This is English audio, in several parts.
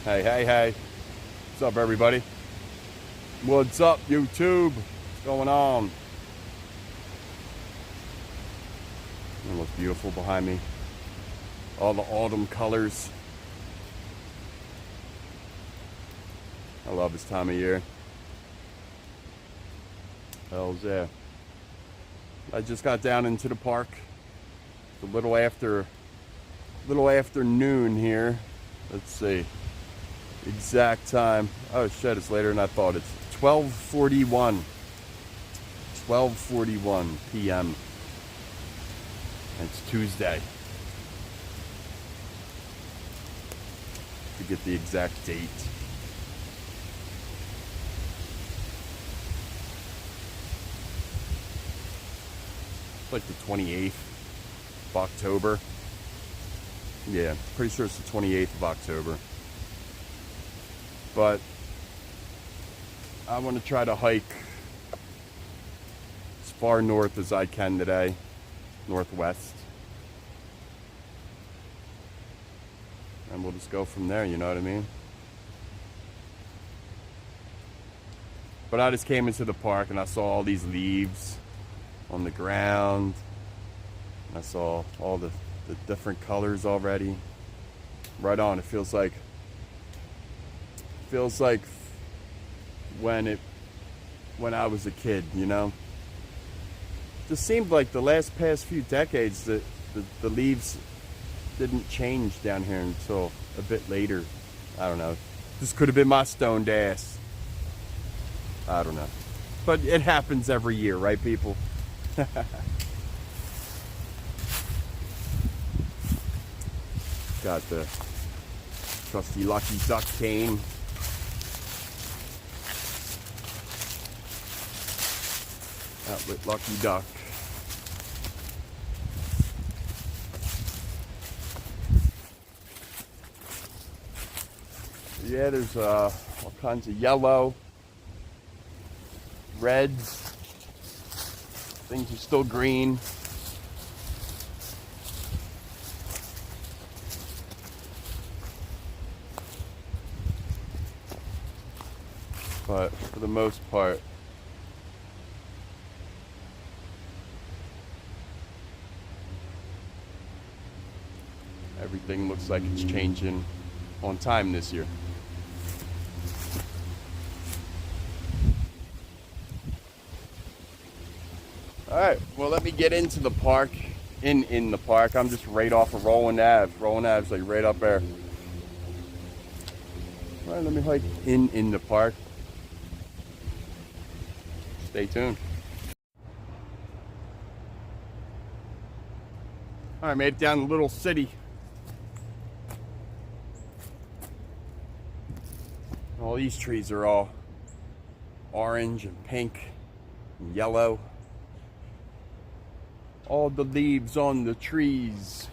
Hey, hey, hey. What's up, everybody? What's up, YouTube? What's going on? It looks beautiful behind me. All the autumn colors. I love this time of year. Hell's yeah. I just got down into the park. It's a little after noon here. Let's see. Exact time. Oh shit, it's later than I thought. It's 12:41. 12:41 p.m. It's Tuesday. To get the exact date. It's like the 28th of October. Yeah, pretty sure it's the 28th of October. But I want to try to hike as far north as I can today, northwest. And we'll just go from there, you know what I mean? But I just came into the park and I saw all these leaves on the ground. I saw all the different colors already. Right on, it feels like when I was a kid, you know? Just seemed like the past few decades that the leaves didn't change down here until a bit later. I don't know. This could have been my stoned ass. I don't know. But it happens every year, right, people? Got the trusty Lucky Duck cane. Out with Lucky Duck. Yeah, there's all kinds of yellow, reds, things are still green. But for the most part, everything looks like it's changing on time this year. Alright, well, let me get into the park. In the park. I'm just right off of Rolling Ave. Rolling Ave's like right up there. Alright, let me hike in the park. Stay tuned. Alright, made it down the little city. All these trees are all orange and pink and yellow. All the leaves on the trees.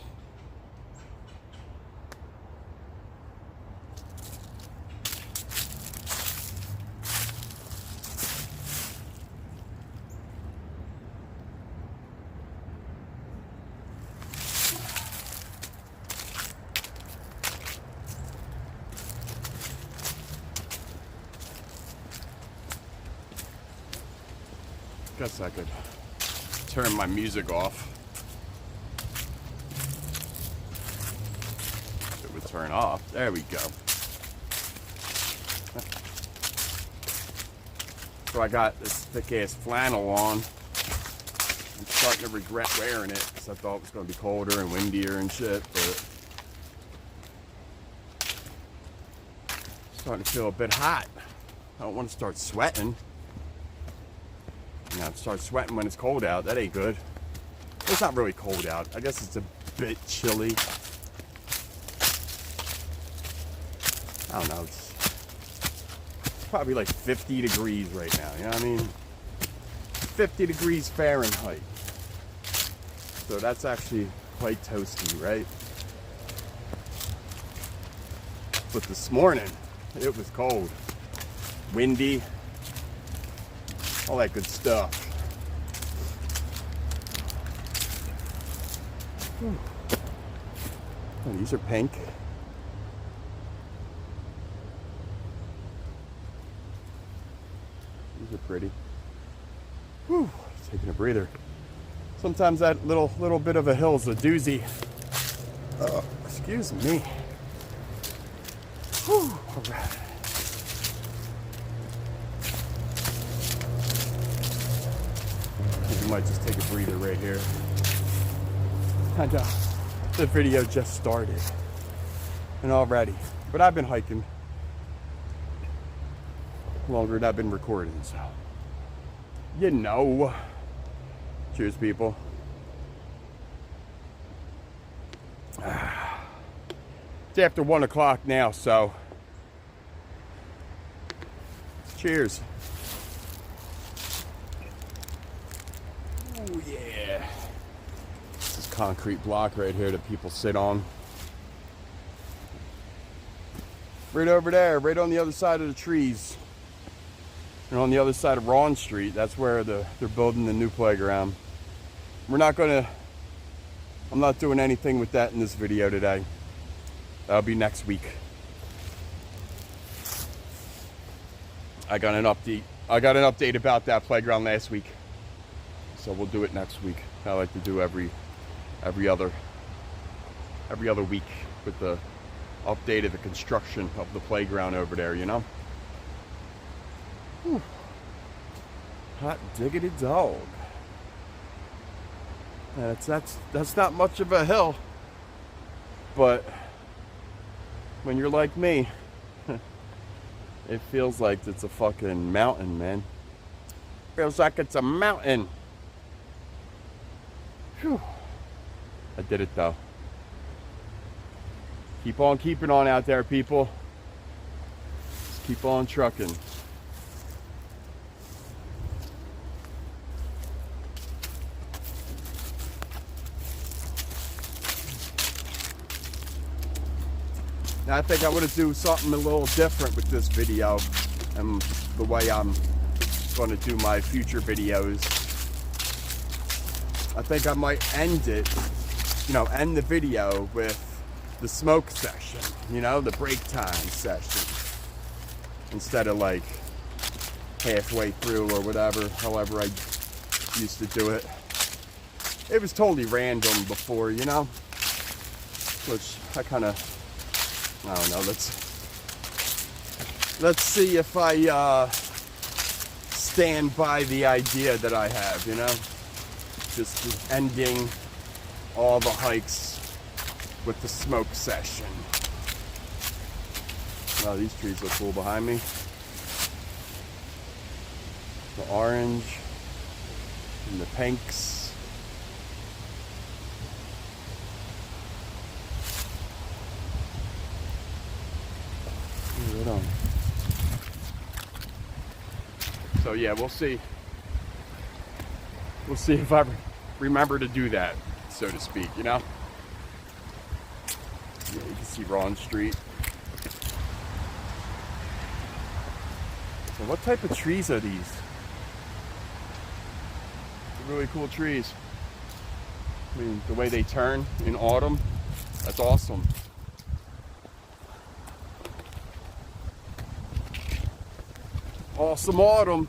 Guess I could turn my music off. It would turn off. There we go. So I got this thick ass flannel on. I'm starting to regret wearing it because I thought it was going to be colder and windier and shit, but it's starting to feel a bit hot. I don't want to start sweating. You know, start sweating when it's cold out. That ain't good. It's not really cold out. I guess it's a bit chilly. I don't know. It's probably like 50 degrees right now. You know what I mean? 50 degrees Fahrenheit. So that's actually quite toasty, right? But this morning, it was cold. Windy. All that good stuff. Oh, these are pink. These are pretty. Whew, taking a breather. Sometimes that little bit of a hill's a doozy. Excuse me. Whew, all right. I think we might just take a breather right here. I know the video just started, and already, but I've been hiking longer than I've been recording, so you know. Cheers, people. It's after 1 o'clock now, so cheers. Oh yeah. This is concrete block right here that people sit on. Right over there, right on the other side of the trees. And on the other side of Ron Street, that's where they're building the new playground. I'm not doing anything with that in this video today. That'll be next week. I got an update about that playground last week, so we'll do it next week. I like to do every other week with the update of the construction of the playground over there. You know. Whew. Hot diggity dog. That's not much of a hill, but when you're like me, it feels like it's a fucking mountain, man. Feels like it's a mountain. Whew. I did it though. Keep on keeping on out there, people. Just keep on trucking. Now I think I want to do something a little different with this video and the way I'm going to do my future videos. I think I might end the video with the smoke session, the break time session, instead of like halfway through or whatever, however I used to do it. It was totally random before, which I don't know. Let's see if I stand by the idea that I have, just ending all the hikes with the smoke session. Wow, these trees look cool behind me. The orange and the pinks. Right on. So yeah, we'll see. We'll see if I remember to do that, so to speak, Yeah, you can see Ron Street. So what type of trees are these? They're really cool trees. I mean, the way they turn in autumn, that's awesome. Awesome autumn.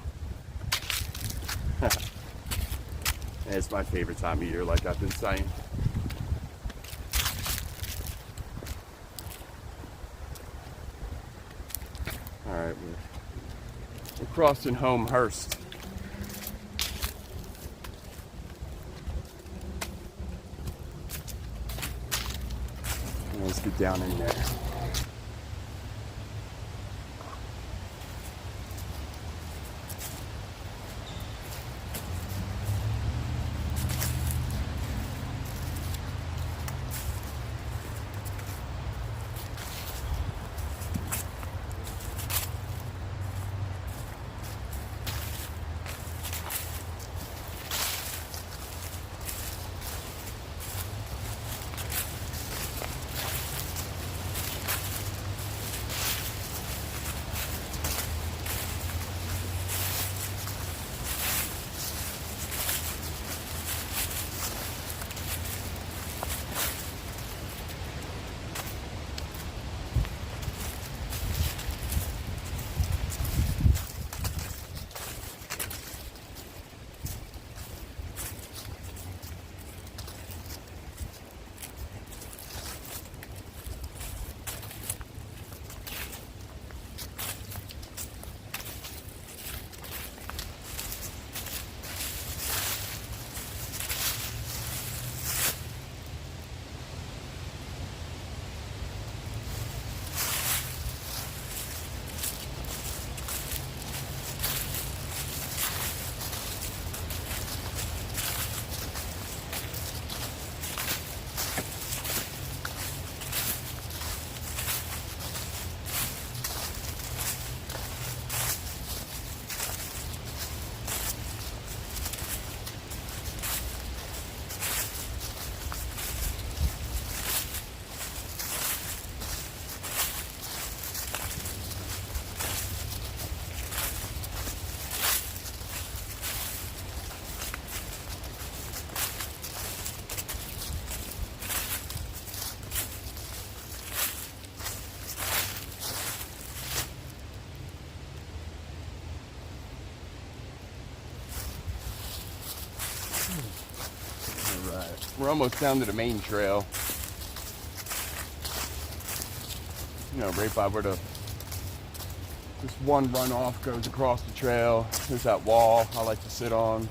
It's my favorite time of year, like I've been saying. Alright, we're crossing Homehurst. Let's get down in there. We're almost down to the main trail. You know, right by where this one runoff goes across the trail. There's that wall I like to sit on.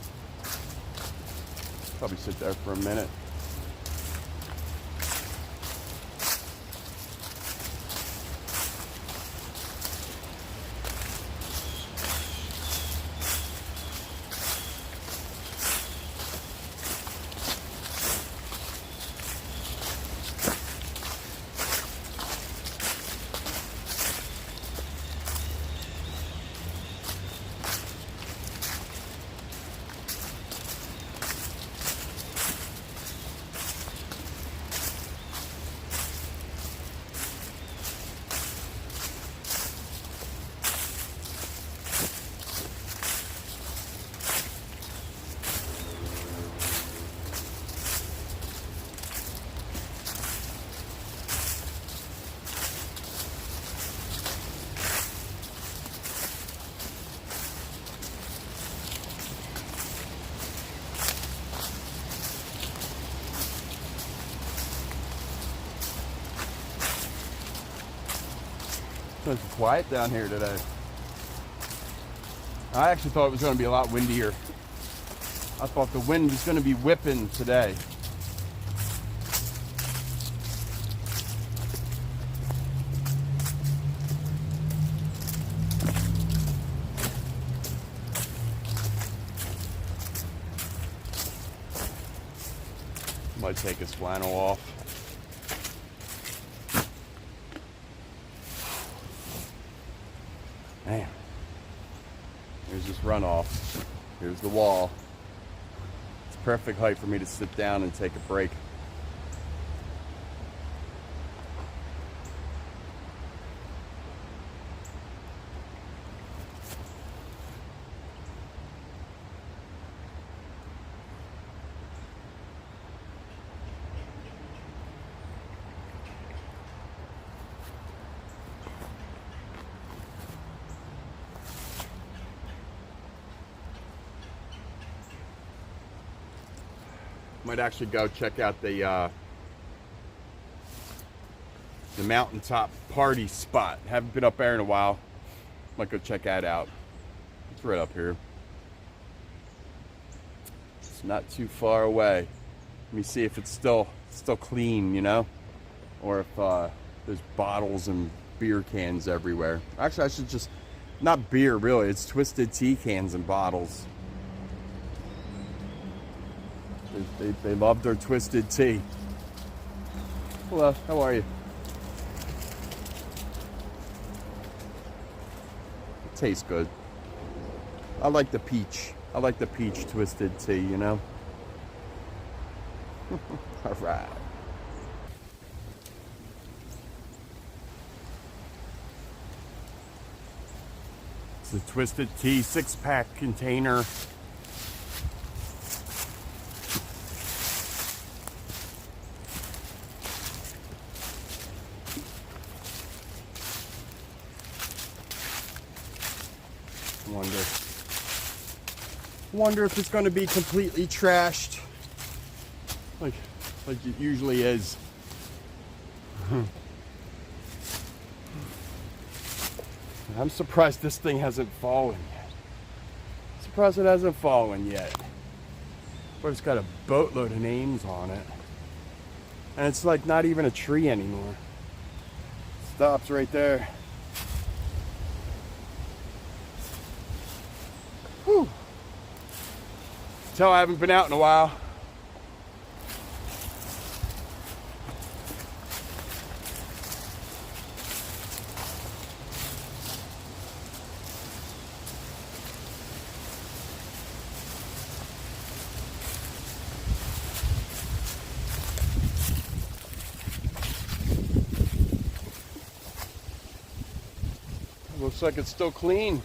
Probably sit there for a minute. It's quiet down here today. I actually thought it was going to be a lot windier. I thought the wind was going to be whipping today. Might take his flannel off. Man, here's this runoff. Here's the wall. It's perfect height for me to sit down and take a break. Might actually go check out the mountaintop party spot. Haven't been up there in a while. Might go check that out. It's right up here. It's not too far away. Let me see if it's still clean, you know, or if there's bottles and beer cans everywhere. Actually, I should just, not beer really. It's twisted tea cans and bottles. They love their twisted tea. Hello, how are you? It tastes good. I like the peach. I like the peach twisted tea, you know? All right. It's a twisted tea 6-pack container. Wonder if it's going to be completely trashed, like it usually is. I'm surprised this thing hasn't fallen yet. Surprised it hasn't fallen yet. But it's got a boatload of names on it, and it's like not even a tree anymore. Stops right there. Whew. Tell I haven't been out in a while. Looks like it's still clean.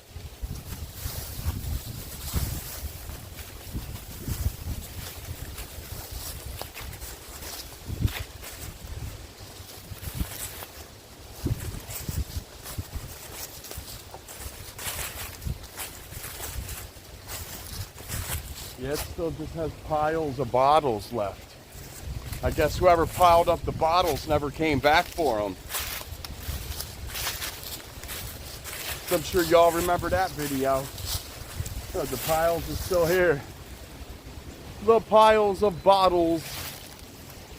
Yeah, it still just has piles of bottles left. I guess whoever piled up the bottles never came back for them. So I'm sure y'all remember that video. Oh, the piles are still here. The piles of bottles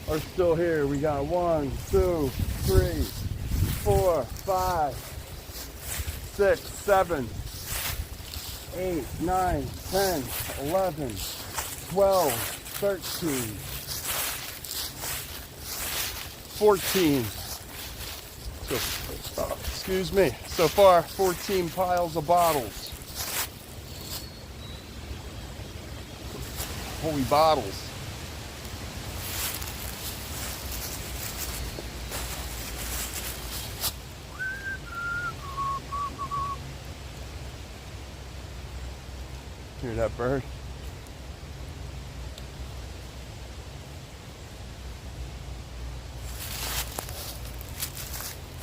are still here. We got 1, 2, 3, 4, 5, 6, 7, 8, 9, 10, 11, 12, 13, 14. So, excuse me. So far, 14 piles of bottles. Holy bottles. Hear that bird?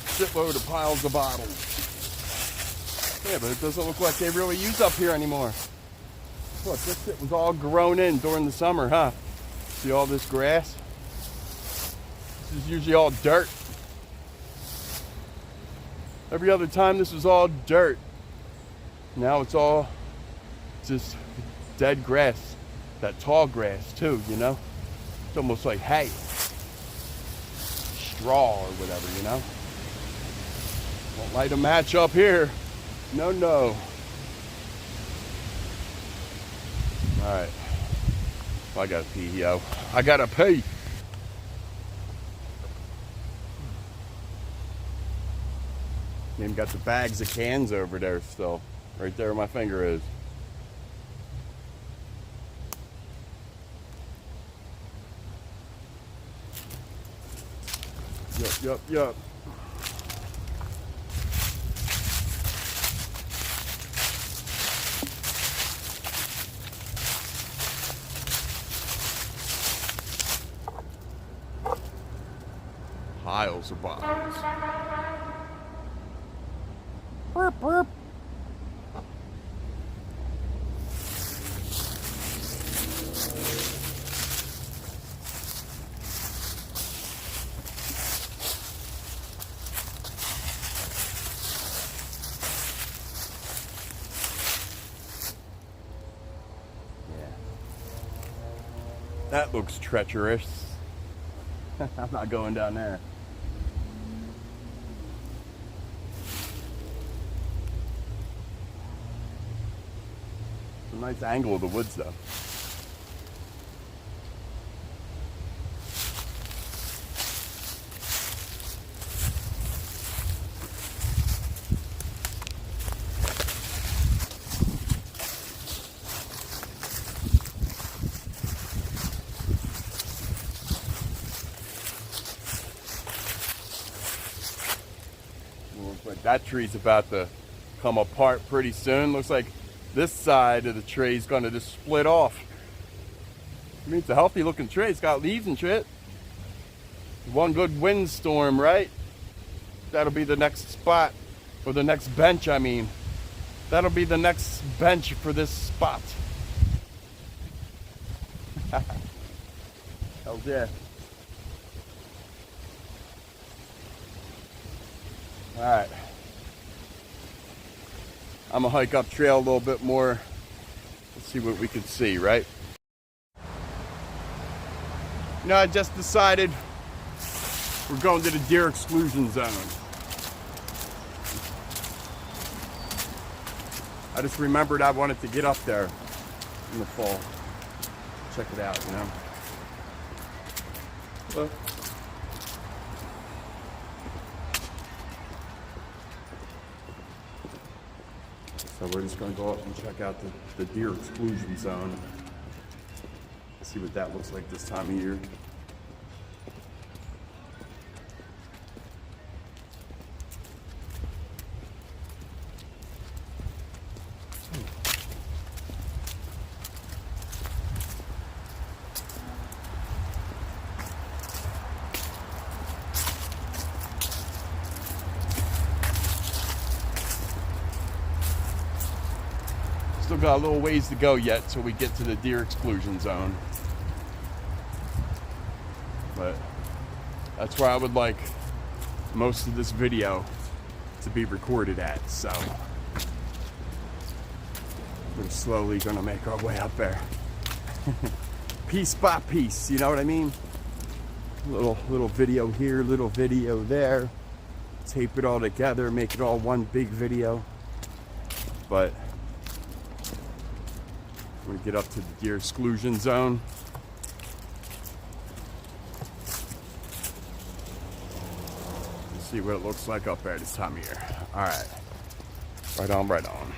Shitload of piles of bottles. Yeah, but it doesn't look like they really use up here anymore. Look, this shit was all grown in during the summer, huh? See all this grass? This is usually all dirt. Every other time this was all dirt. Now it's all just dead grass. That tall grass too, you know? It's almost like hay. Straw or whatever, you know? Won't light a match up here. No, no. Alright. Well, I gotta pee, yo. I gotta pee. Even got the bags of cans over there still. Right there where my finger is. Yup. Piles of bottles. Burp, burp. That looks treacherous. I'm not going down there. It's a nice angle of the woods though. Looks like that tree's about to come apart pretty soon. Looks like this side of the tree is going to just split off. I mean, it's a healthy looking tree. It's got leaves and shit. One good windstorm, right? That'll be the next spot. Or the next bench, I mean. That'll be the next bench for this spot. Hell yeah. Alright. I'm gonna hike up trail a little bit more. Let's see what we can see, right? You know, I just decided we're going to the deer exclusion zone. I just remembered I wanted to get up there in the fall. Check it out, you know? Look. So we're just going to go up and check out the deer exclusion zone. See what that looks like this time of year. Still got a little ways to go yet till we get to the deer exclusion zone. But that's where I would like most of this video to be recorded at, so we're slowly gonna make our way up there. Piece by piece, you know what I mean? Little video here, little video there. Tape it all together, make it all one big video. But I'm gonna get up to the deer exclusion zone. See what it looks like up there this time of year. All right, right on, right on.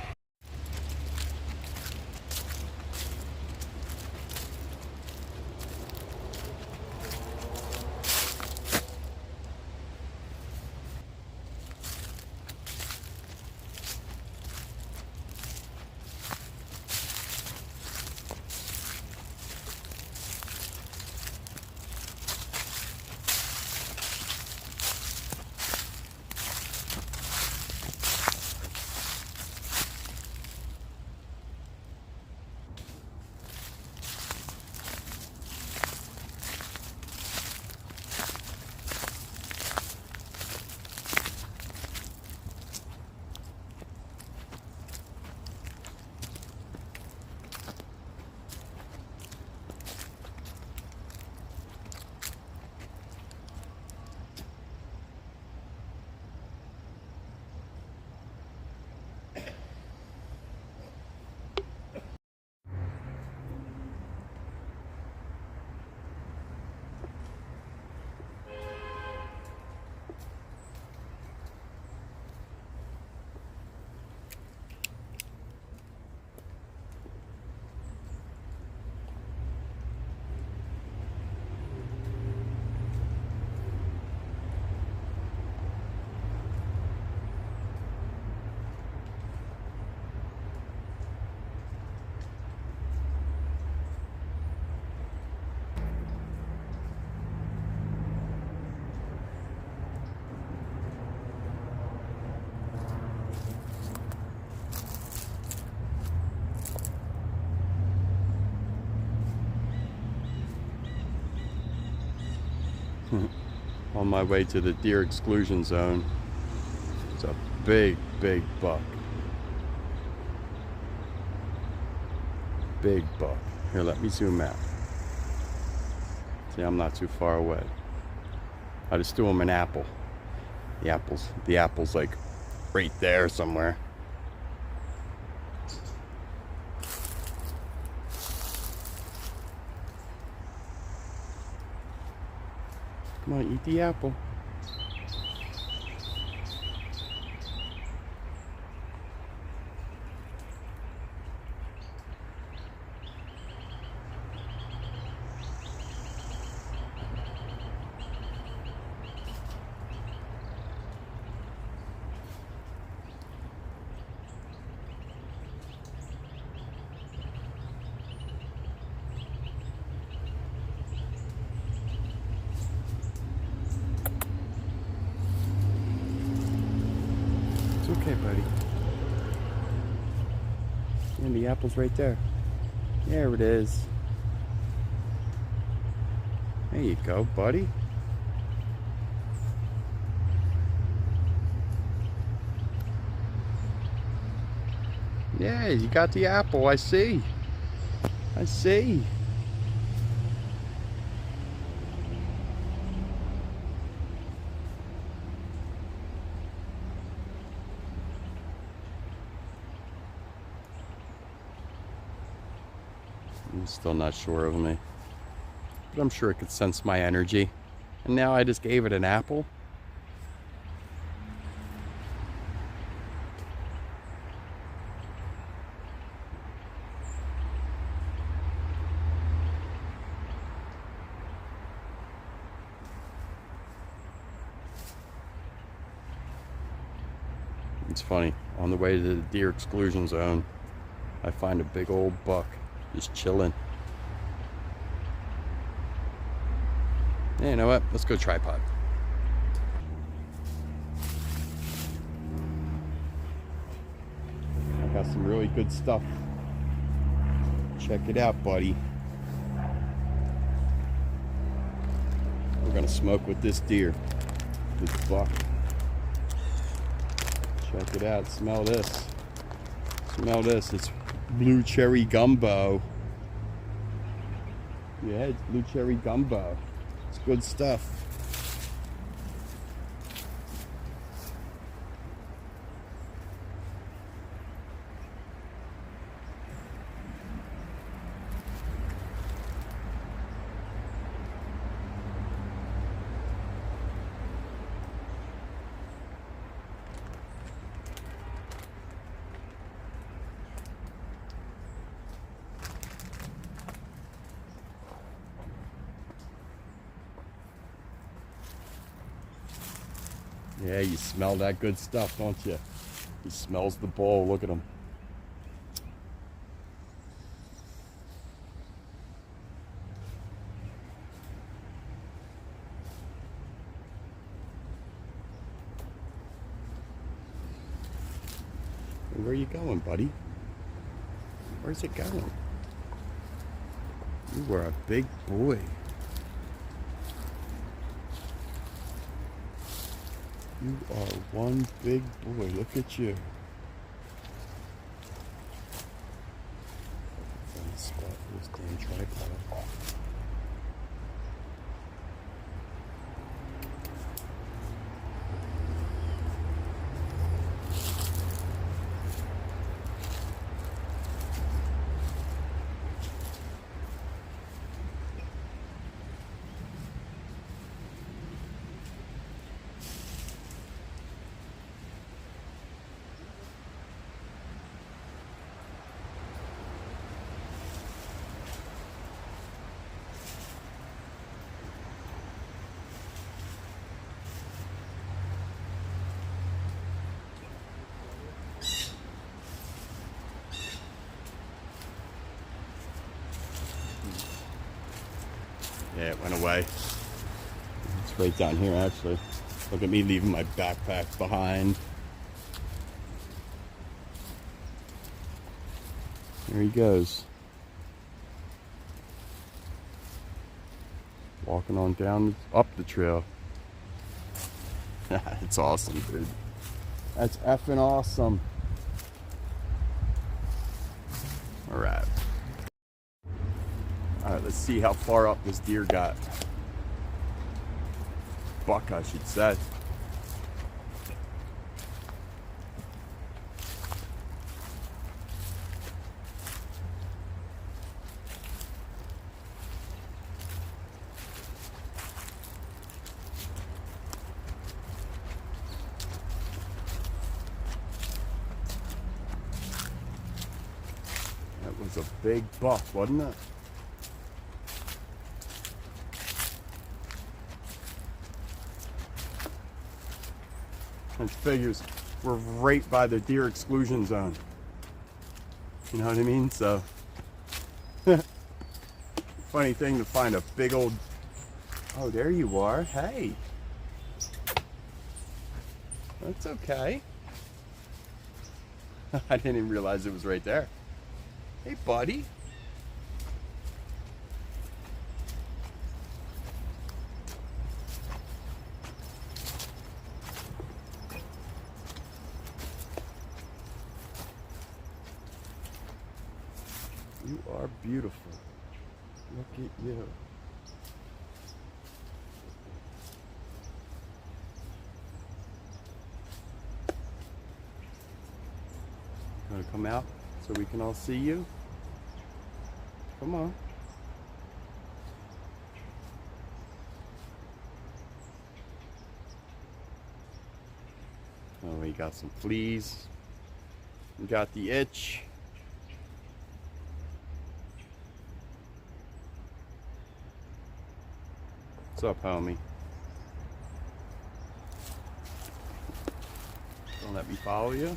On my way to the deer exclusion zone. It's a big buck. Big buck. Here, let me zoom out. See, I'm not too far away. I just threw him an apple. The apple's like right there somewhere. Come on, eat the apple. Okay, buddy. And the apple's right there. There it is. There you go, buddy. Yeah, you got the apple. I see. I see. I'm still not sure of me, but I'm sure it could sense my energy. And now I just gave it an apple. It's funny, on the way to the deer exclusion zone, I find a big old buck just chilling. Hey, you know what? Let's go tripod. I got some really good stuff. Check it out, buddy. gonna smoke with this deer. This buck. Check it out. Smell this. Smell this. It's blue cherry gumbo. Yeah, it's blue cherry gumbo. It's good stuff. Yeah, you smell that good stuff, don't you? He smells the bowl. Look at him. Hey, where are you going, buddy? Where's it going? You were a big boy. You are one big boy. Look at you. Find a spot for this damn tripod. Yeah, it went away. It's right down here, actually. Look at me leaving my backpack behind. There he goes. Walking on down, up the trail. It's awesome, dude. That's effing awesome. Alright. Alright, let's see how far up this deer got. Buck, I should say. That was a big buck, wasn't it? And figures we're right by the deer exclusion zone. You know what I mean? So, funny thing to find a big old. Oh, there you are. Hey, that's okay. I didn't even realize it was right there. Hey, buddy. You are beautiful. Look at you. Want to come out so we can all see you? Come on. Oh, we got some fleas. We got the itch. What's up, homie? Don't let me follow you.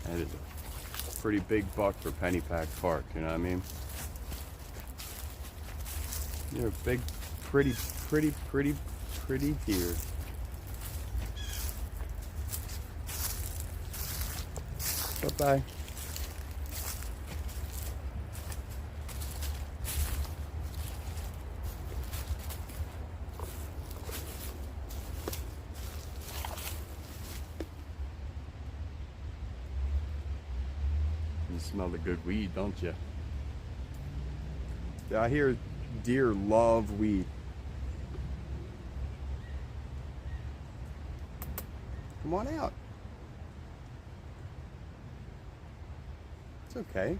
And it's a pretty big buck for Pennypack Park, you know what I mean? You're a big, pretty deer. Bye-bye. You smell the good weed, don't you? Yeah, I hear deer love weed. Come on out. It's okay.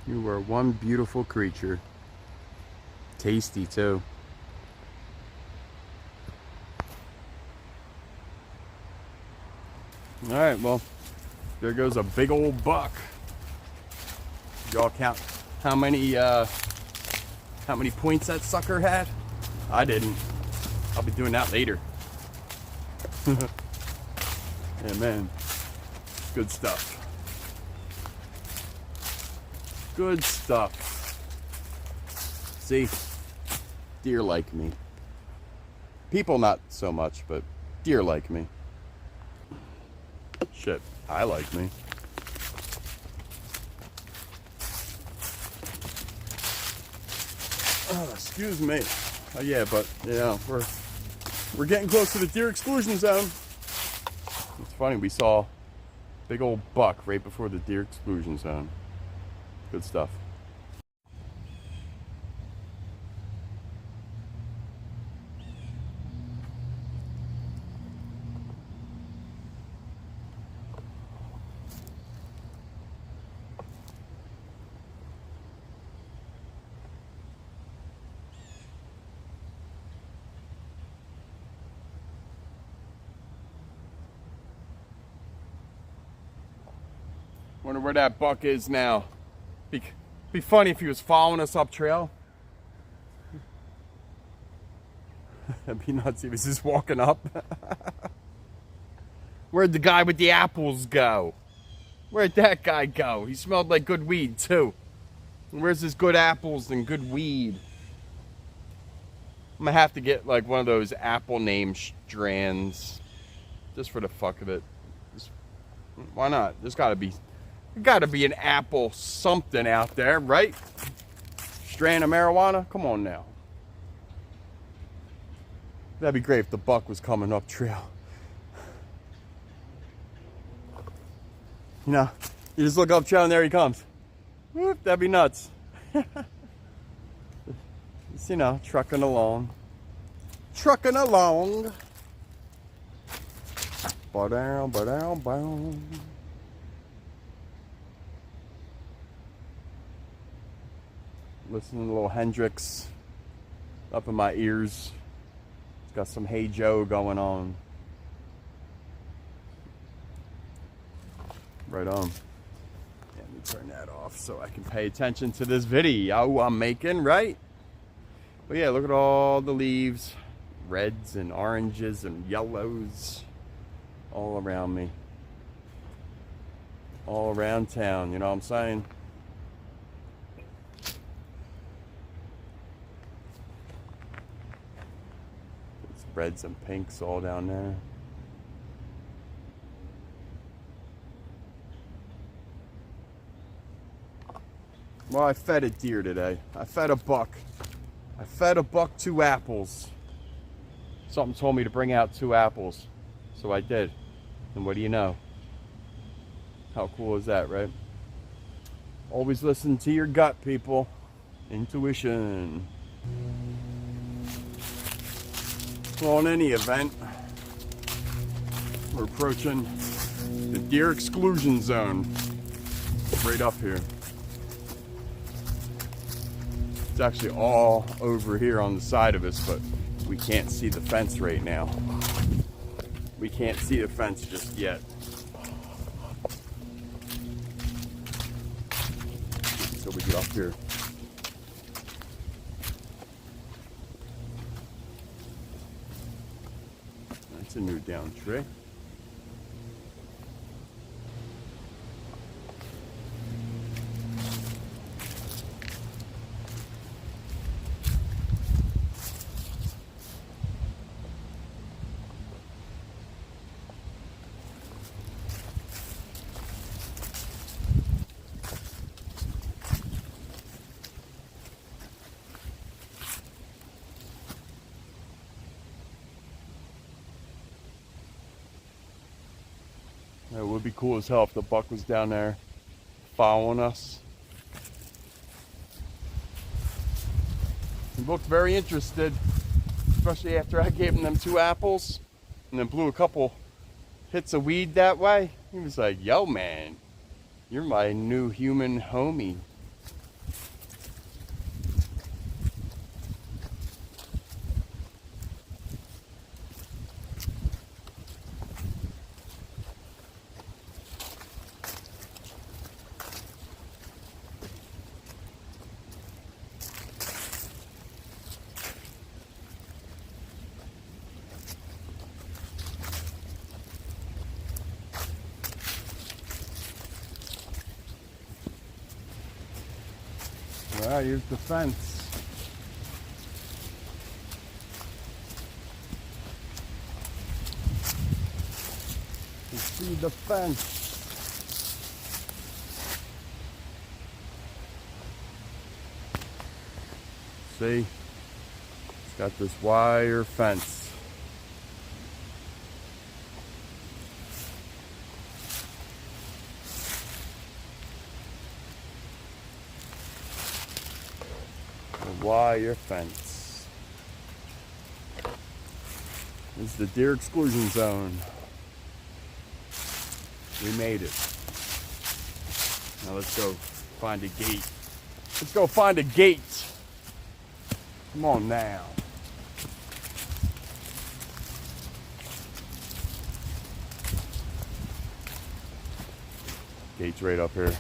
You are one beautiful creature. Tasty too. All right, well, there goes a big old buck. Y'all count how many points that sucker had? I didn't. I'll be doing that later. Yeah, man. Good stuff. Good stuff. See? Deer like me. People not so much, but deer like me. Shit, I like me. Oh, excuse me. Yeah, but yeah, we're getting close to the deer exclusion zone. It's funny, we saw a big old buck right before the deer exclusion zone. Good stuff. Wonder where that buck is now. Be funny if he was following us up trail. That'd be nuts. He was just walking up. Where'd the guy with the apples go? Where'd that guy go? He smelled like good weed too. Where's his good apples and good weed? I'm gonna have to get like one of those apple name strands, just for the fuck of it. Why not? There's gotta be an apple something out there, right? Strand of marijuana? Come on now. That'd be great if the buck was coming up trail. You know, you just look up trail and there he comes. Whoop, that'd be nuts. Just, you know, trucking along. Trucking along. Ba-down, ba-down, bow. Listening to a little Hendrix up in my ears. It's got some Hey Joe going on. Right on. Yeah, let me turn that off so I can pay attention to this video I'm making, right? But yeah, look at all the leaves. Reds and oranges and yellows all around me. All around town, you know what I'm saying? It's reds and pinks all down there. Well, I fed a deer today. I fed a buck. I fed a buck 2 apples. Something told me to bring out 2 apples. So I did. And what do you know? How cool is that, right? Always listen to your gut, people. Intuition. Well, in any event, we're approaching the deer exclusion zone. Right up here. It's actually all over here on the side of us, but we can't see the fence right now. We can't see the fence just yet. So we get up here. That's a new down tree. It would be cool as hell if the buck was down there following us. He looked very interested, especially after I gave him them 2 apples and then blew a couple hits of weed that way. He was like, yo man, you're my new human homie. Well, here's the fence. You see the fence. See? It's got this wire fence. Wire fence. This is the deer exclusion zone. We made it. Now let's go find a gate. Let's go find a gate. Come on now. Gate's right up here.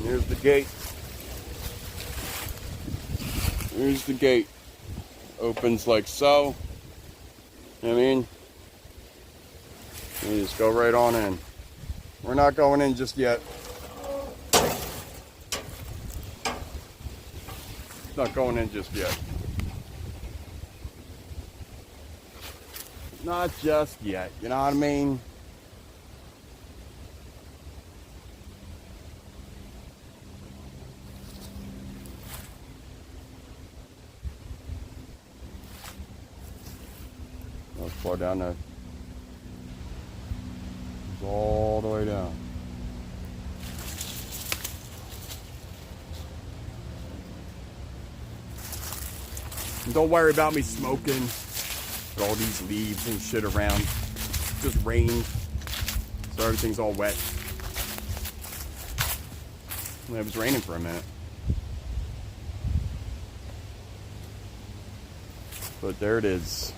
Here's the gate. Here's the gate. Opens like so. You know what I mean? You just go right on in. We're not going in just yet. Not going in just yet. Not just yet, you know what I mean? Let's far down there. It's all the way down. And don't worry about me smoking. All these leaves and shit around. Just rained, so everything's all wet. And it was raining for a minute. But there it is.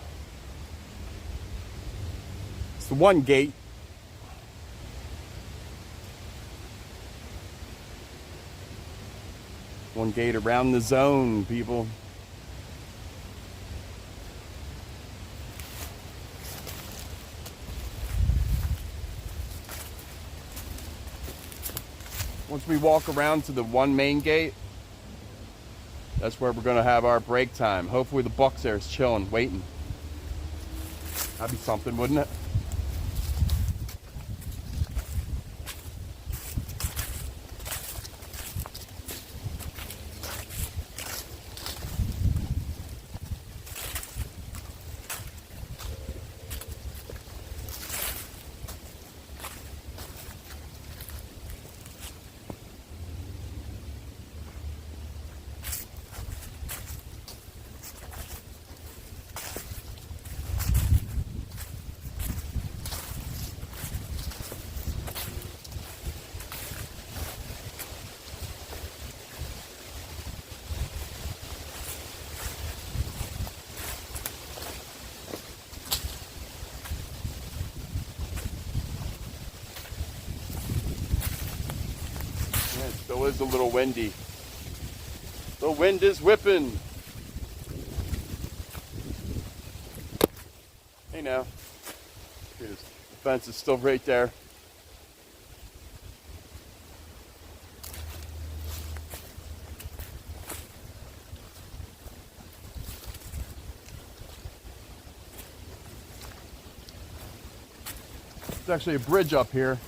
It's the one gate. One gate around the zone, people. Once we walk around to the one main gate, that's where we're gonna have our break time. Hopefully the bucks there is chilling, waiting. That'd be something, wouldn't it? It still is a little windy. The wind is whipping. Hey now. The fence is still right there. There's actually a bridge up here.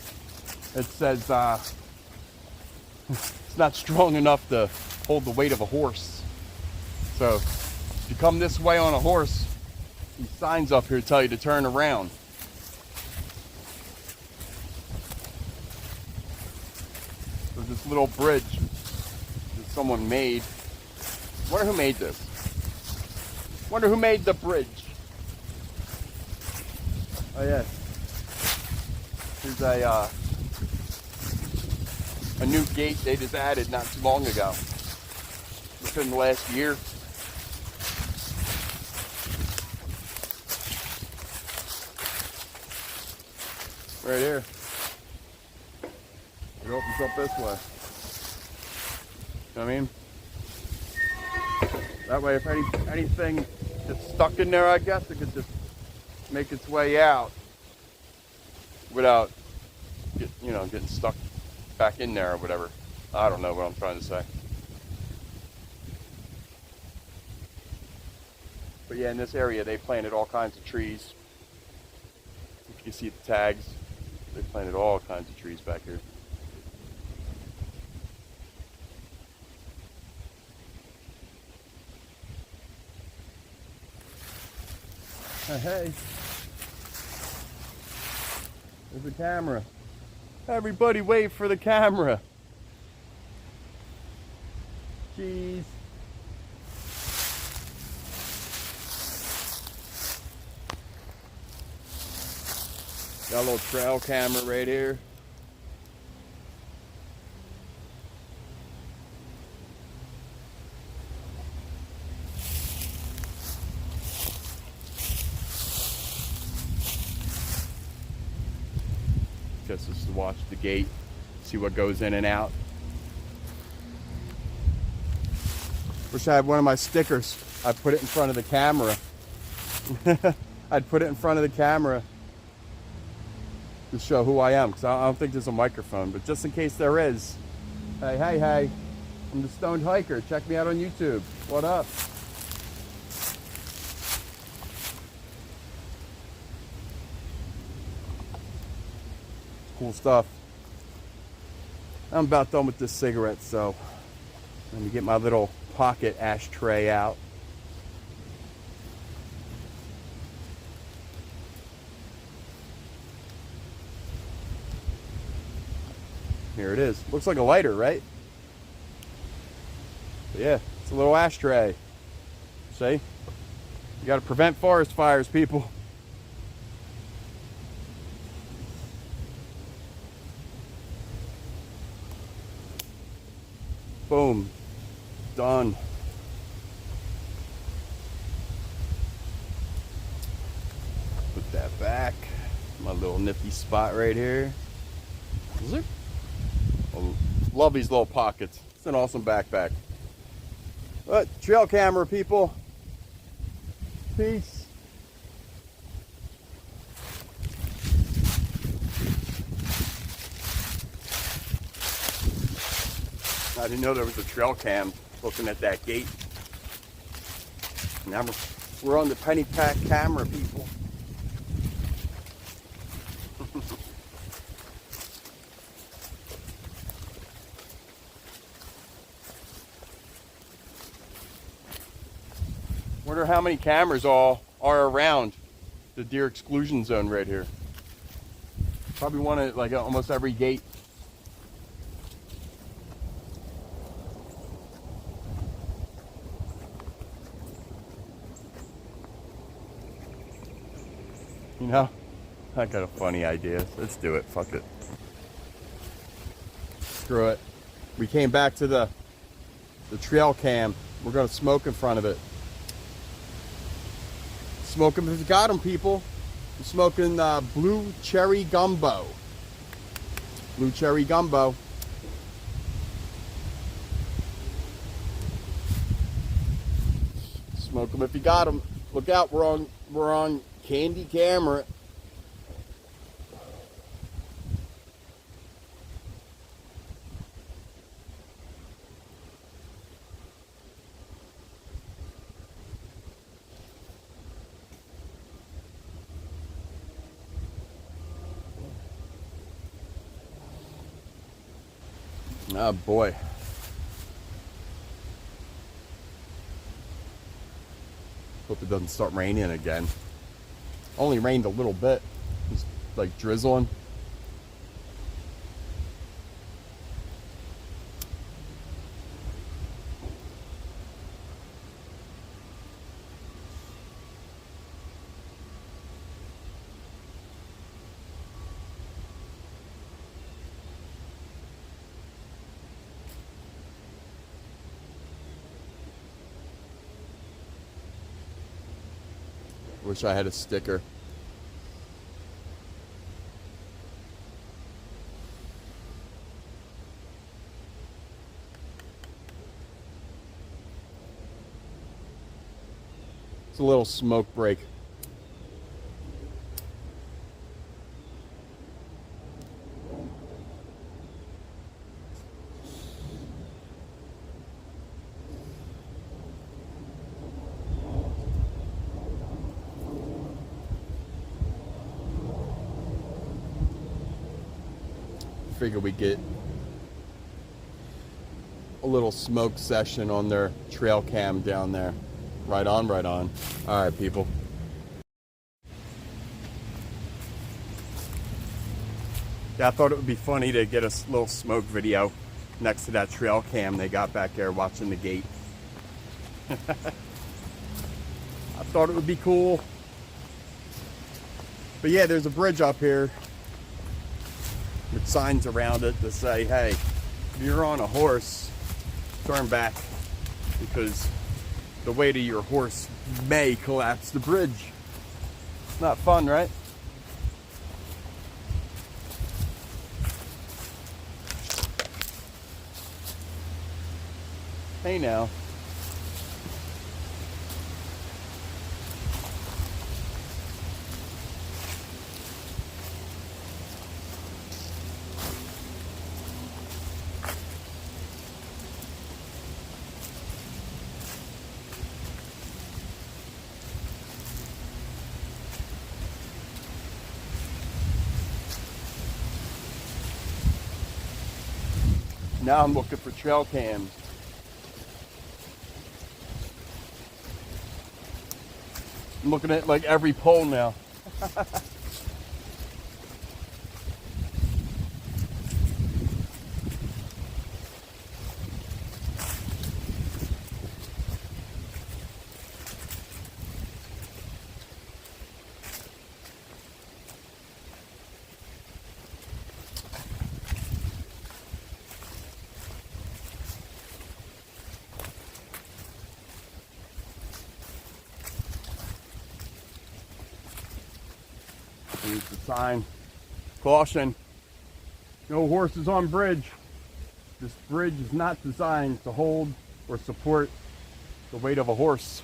It says it's not strong enough to hold the weight of a horse. So if you come this way on a horse, these signs up here tell you to turn around. There's this little bridge that someone made. Wonder who made this. Wonder who made the bridge. Oh yeah. Here's a new gate they just added not too long ago. Within the last year. right here. It opens up this way. You know what I mean? That way, if anything gets stuck in there, I guess it could just make its way out without getting stuck back in there or whatever. I don't know what I'm trying to say. But yeah, in this area, they planted all kinds of trees. If you see the tags, they planted all kinds of trees back here. Hey, there's the camera. Everybody wait for the camera. Jeez. Got a little trail camera right here. Guess this is to watch the gate, see what goes in and out. Wish I had one of my stickers. I'd put it in front of the camera. I'd put it in front of the camera to show who I am, because I don't think there's a microphone, but just in case there is. Hey, I'm the Stoned Hiker. Check me out on YouTube. What up? Cool stuff. I'm about done with this cigarette, so let me get my little pocket ashtray out. Here it is. Looks like a lighter, right? But yeah, it's a little ashtray. See? You got to prevent forest fires, people. Boom. Done. Put that back. My little nifty spot right here. Zip. I love these little pockets. It's an awesome backpack. But trail camera, people. Peace. I didn't know there was a trail cam looking at that gate. Now we're on the penny pack camera, people. Wonder how many cameras all are around the deer exclusion zone right here. Probably one at like almost every gate. You know, I got a funny idea. Let's do it. Fuck it. Screw it. We came back to the trail cam. We're gonna smoke in front of it. Smoke them if you got them, people. I'm smoking blue cherry gumbo. Blue cherry gumbo. Smoke them if you got them. Look out, we're on candy camera. Oh boy. Hope it doesn't start raining again. Only rained a little bit. Just like drizzling. Wish I had a sticker. It's a little smoke break. Figure we get a little smoke session on their trail cam down there. Right on, right on. All right, people. Yeah, I thought it would be funny to get a little smoke video next to that trail cam they got back there watching the gate. I thought it would be cool. But yeah, there's a bridge up here with signs around it that say, hey, if you're on a horse, turn back, because the weight of your horse may collapse the bridge. Not fun, right? Hey now. Now I'm looking for trail cams. I'm looking at like every pole now. Here's the sign. Caution. No horses on bridge. This bridge is not designed to hold or support the weight of a horse.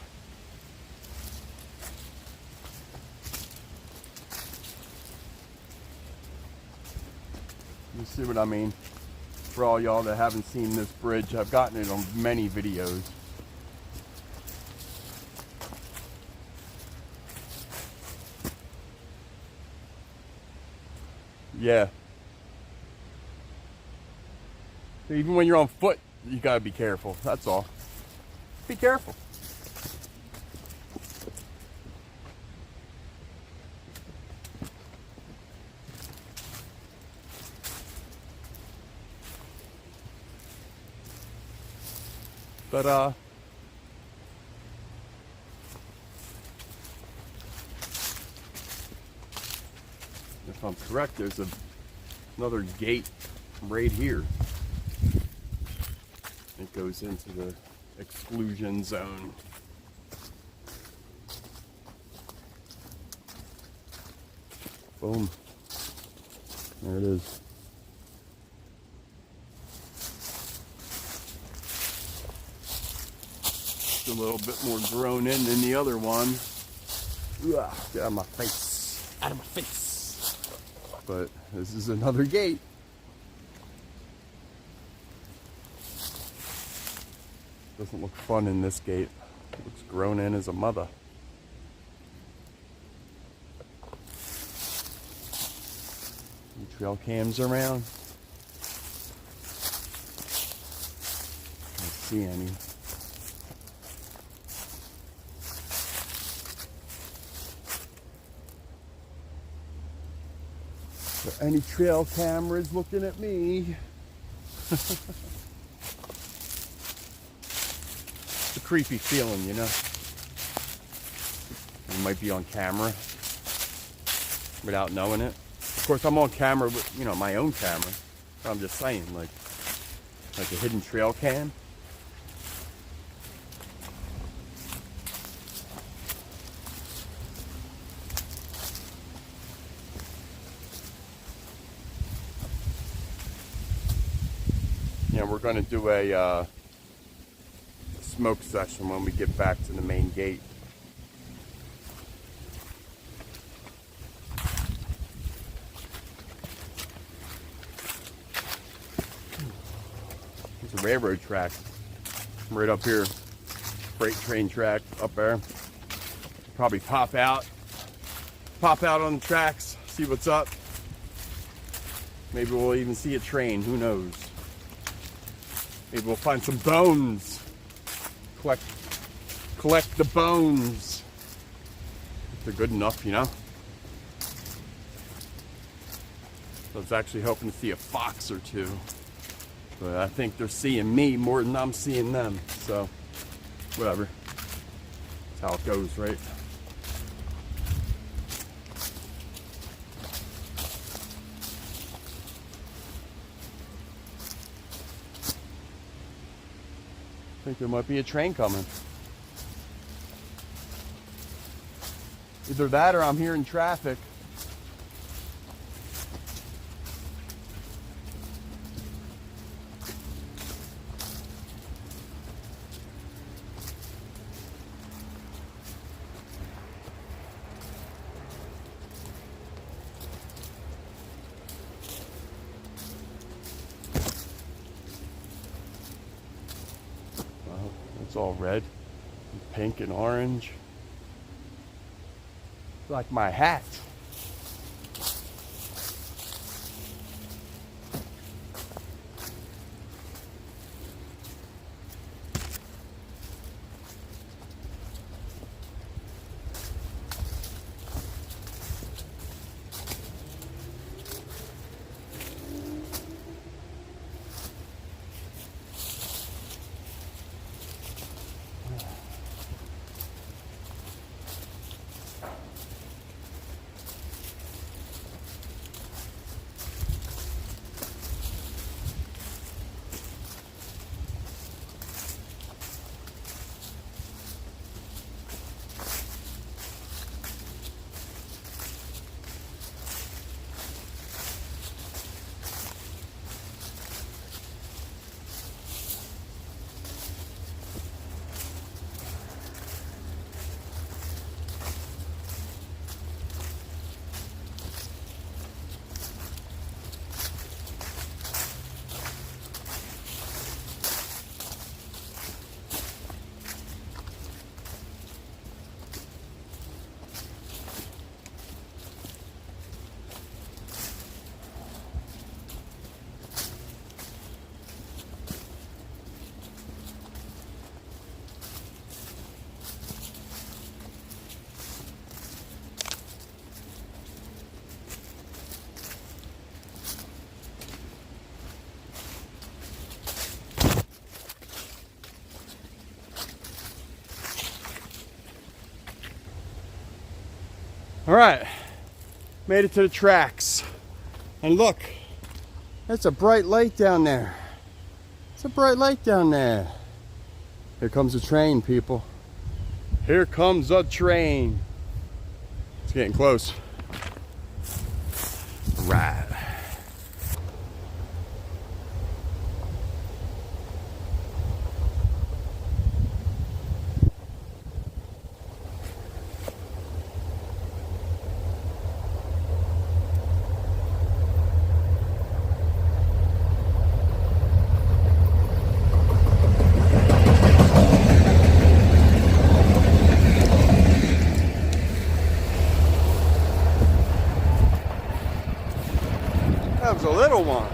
You see what I mean? For all y'all that haven't seen this bridge, I've gotten it on many videos. Yeah. Even when you're on foot, you gotta be careful. That's all. Be careful. But if I'm correct, there's another gate right here. It goes into the exclusion zone. Boom. There it is. It's a little bit more grown in than the other one. Ugh, get out of my face. Out of my face. But this is another gate. Doesn't look fun in this gate. It looks grown in as a mother. Any trail cams around? Can't see any. Are there any trail cameras looking at me? It's a creepy feeling, you know? You might be on camera without knowing it. Of course, I'm on camera with, you know, my own camera. But I'm just saying, like a hidden trail cam. Yeah, we're going to do a smoke session when we get back to the main gate. the railroad track. Right up here. Freight train track up there. Probably pop out on the tracks, see what's up. Maybe we'll even see a train, who knows. Maybe we'll find some bones. Collect the bones. If they're good enough, you know. I was actually hoping to see a fox or two. But I think they're seeing me more than I'm seeing them. So, whatever. That's how it goes, right? I think there might be a train coming. Either that or I'm hearing traffic. Well, it's all red, and pink and orange. Like my hat. All right, made it to the tracks. And look, that's a bright light down there. It's a bright light down there. Here comes a train, people. Here comes a train. It's getting close. Right. That was a little one.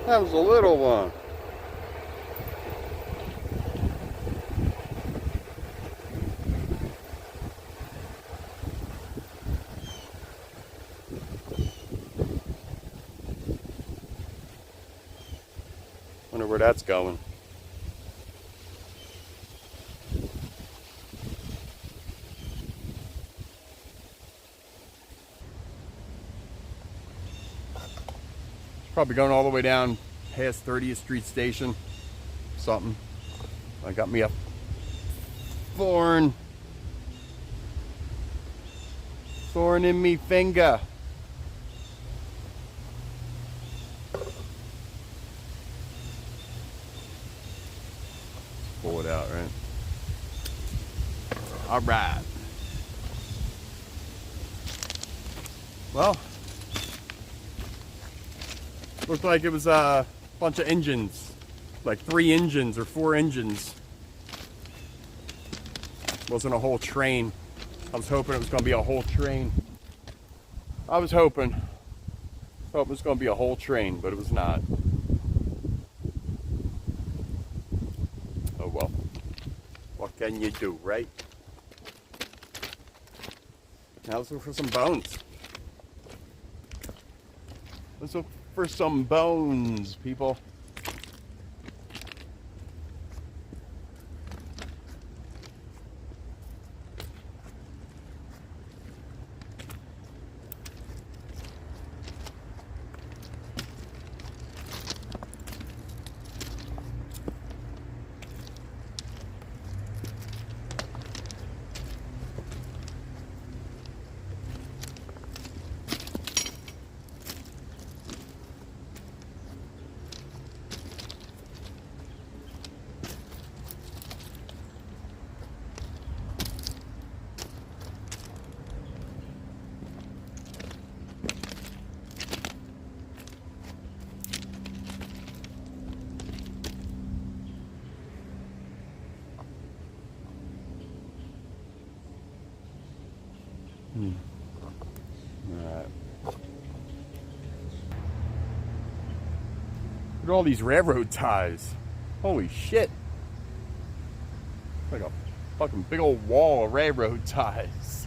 That was a little one. Wonder where that's going. Probably going all the way down past 30th Street Station. Something. I got me a thorn in me finger. Pull it out, right? All right. Well, looked like it was a bunch of engines, like 3 engines or 4 engines. Wasn't a whole train. I was hoping it was going to be a whole train. I was hoping it was going to be a whole train, but it was not. Oh well. What can you do, right? Now let's look for some bones. Let's look for some bones, people. Alright. Look at all these railroad ties. Holy shit. Like a fucking big old wall of railroad ties.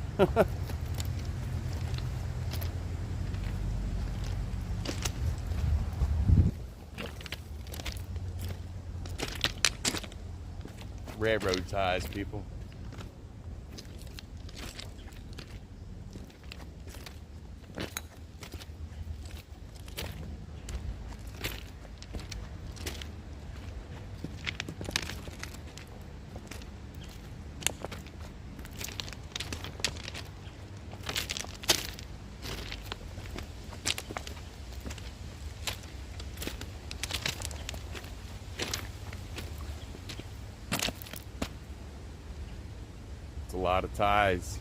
Railroad ties, people. A lot of ties.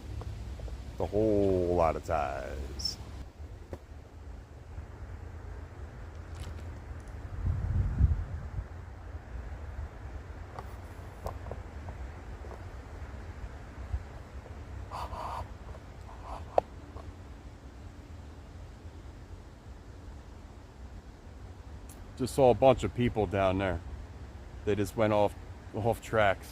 A whole lot of ties. Just saw a bunch of people down there. They just went off tracks.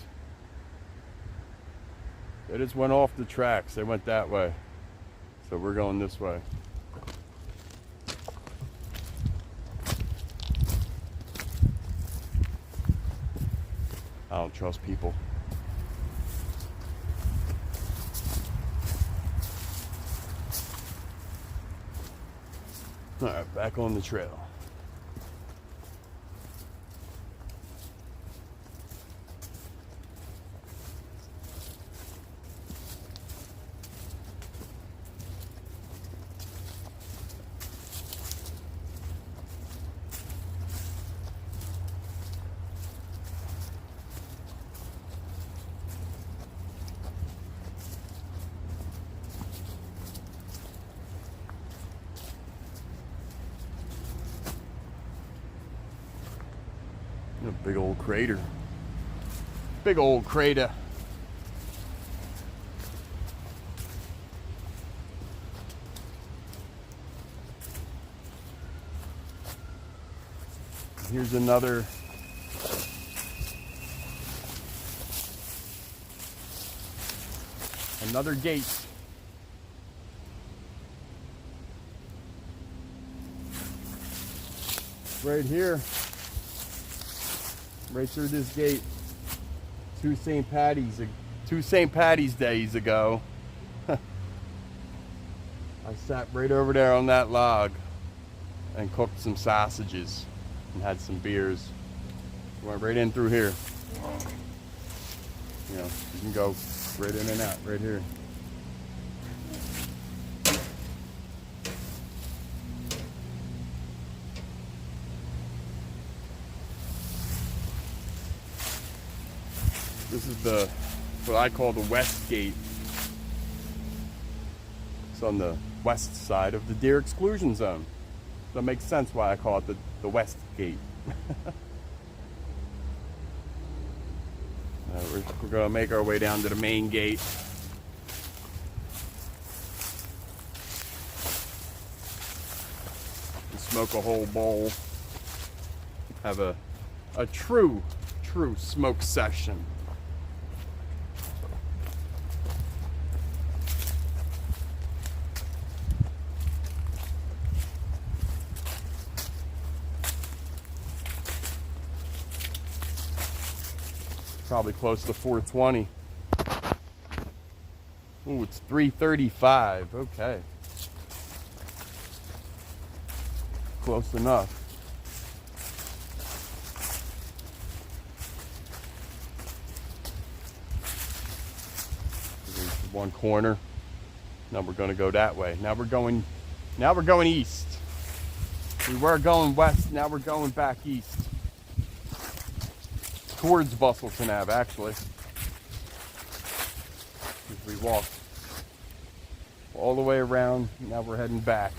They just went off the tracks. They went that way. So we're going this way. I don't trust people. All right, back on the trail. A big old crater. Big old crater. Here's another gate. Right here. Right through this gate. Two St. Patty's days ago. I sat right over there on that log and cooked some sausages and had some beers. Went right in through here. You know, you can go right in and out right here. This is what I call the West Gate. It's on the west side of the deer exclusion zone. So it makes sense why I call it the west gate. We're going to make our way down to the main gate. And smoke a whole bowl. Have a true smoke session. Probably close to 420. Ooh, it's 335. Okay. Close enough. There's one corner. Now we're going to go that way. Now we're going east. We were going west, now we're going back east. Towards Bustleton Ave, actually. As we walked all the way around, now we're heading back.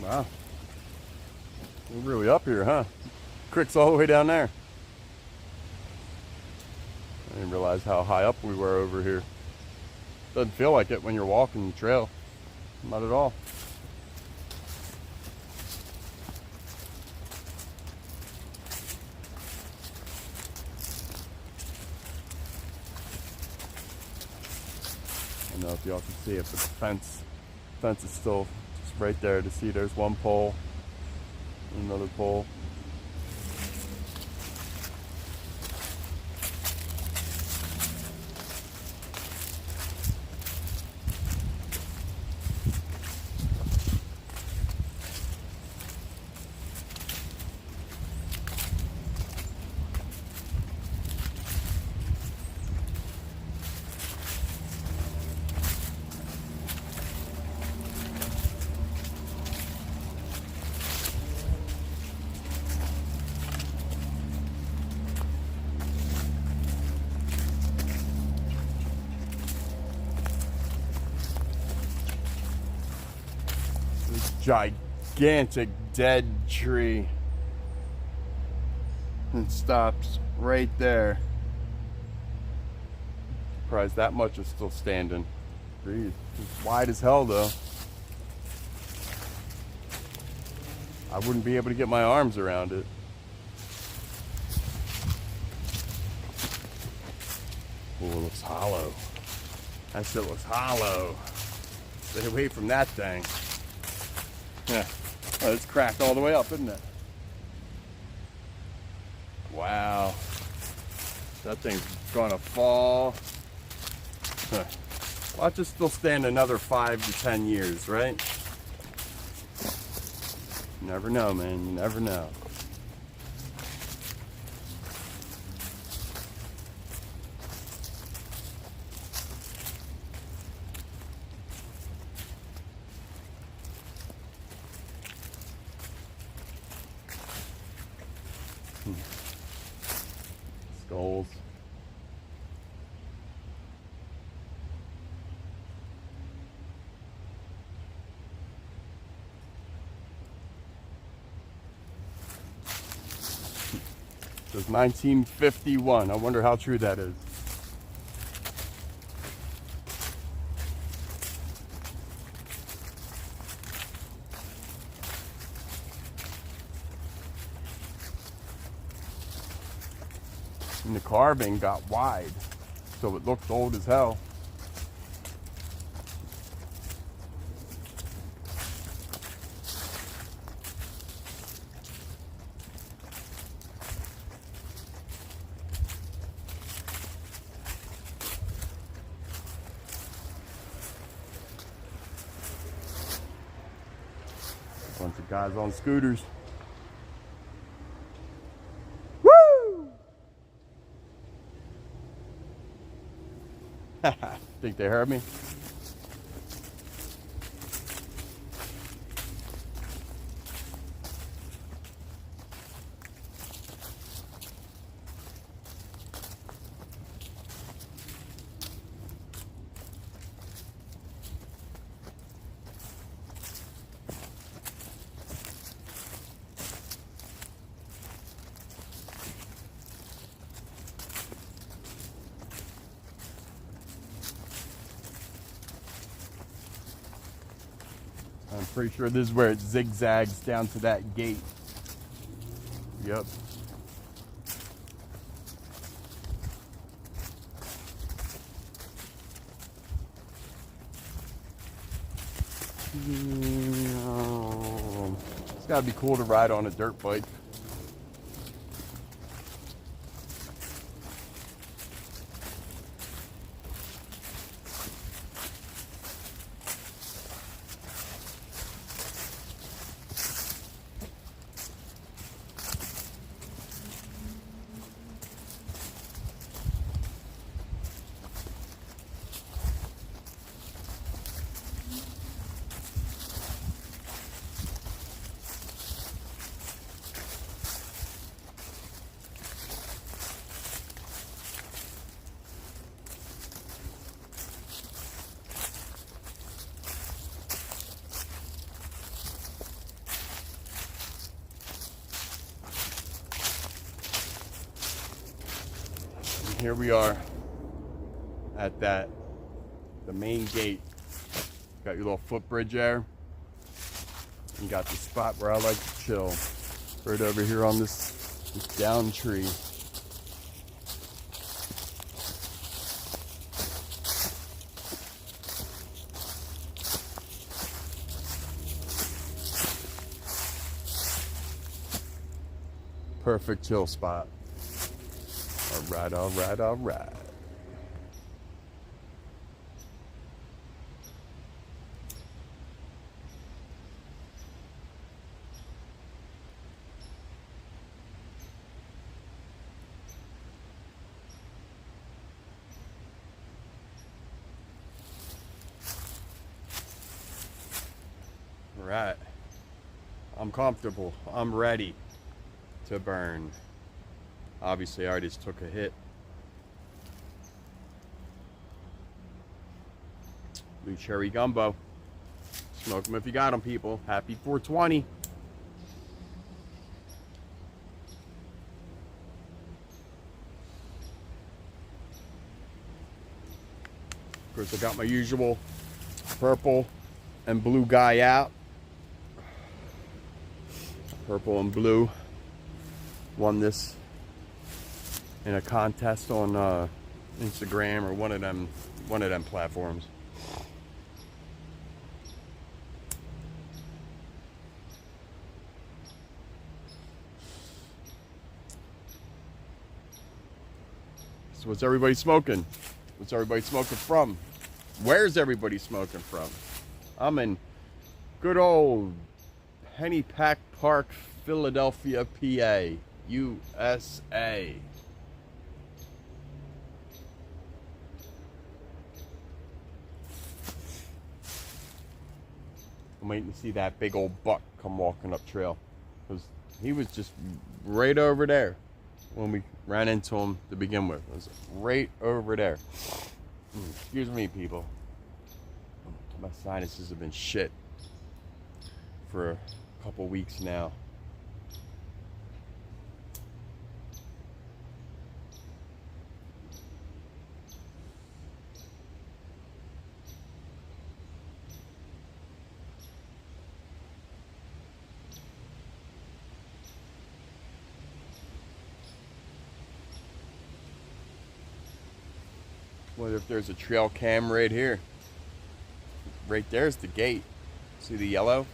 Wow. We're really up here, huh? Creek's all the way down there. I didn't realize how high up we were over here. Doesn't feel like it when you're walking the trail. Not at all. I don't know if y'all can see it, but the fence is still just right there to see. There's one pole, another pole. This gigantic dead tree. And stops right there. Surprised that much is still standing. Jeez, it's wide as hell though. I wouldn't be able to get my arms around it. Oh, it looks hollow. That shit looks hollow. Stay away from that thing. Yeah. Oh, it's cracked all the way up, isn't it? Wow. That thing's gonna fall. Huh. Watch it still stand another 5 to 10 years, right? You never know, man. You never know. Skulls. It says 1951. I wonder how true that is. And the carving got wide, so it looked old as hell. Bunch of guys on scooters. Woo! Think they heard me? I'm pretty sure this is where it zigzags down to that gate. Yep. It's gotta be cool to ride on a dirt bike. Here we are at the main gate. Got your little footbridge there. You got the spot where I like to chill. Right over here on this down tree. Perfect chill spot. Alright, alright, alright. Alright. I'm comfortable. I'm ready to burn. Obviously, I already just took a hit. Blue cherry gumbo. Smoke them if you got them, people. Happy 420. Of course, I got my usual purple and blue guy out. Purple and blue. Won this in a contest on Instagram or one of them platforms. So what's everybody smoking? What's everybody smoking from? Where's everybody smoking from? I'm in good old Pennypack Park, Philadelphia, PA, USA. I'm waiting to see that big old buck come walking up trail. Because he was just right over there when we ran into him to begin with. It was right over there. Excuse me, people. My sinuses have been shit for a couple weeks now. Wonder if there's a trail cam right here. Right there's the gate. See the yellow?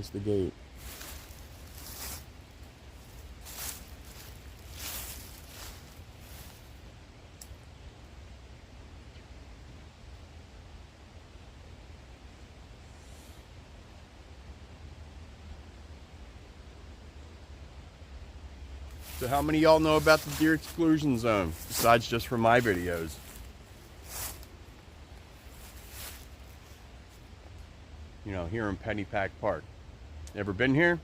There's the gate. So how many of y'all know about the deer exclusion zone, besides just from my videos? You know, here in Pennypack Park. Ever been here?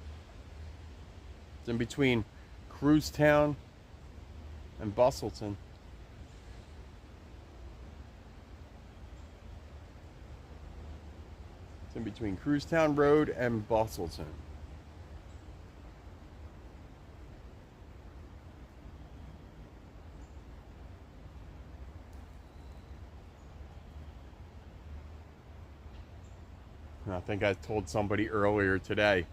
It's in between Cruztown and Bustleton. It's in between Cruztown Road and Bustleton. I think I told somebody earlier today,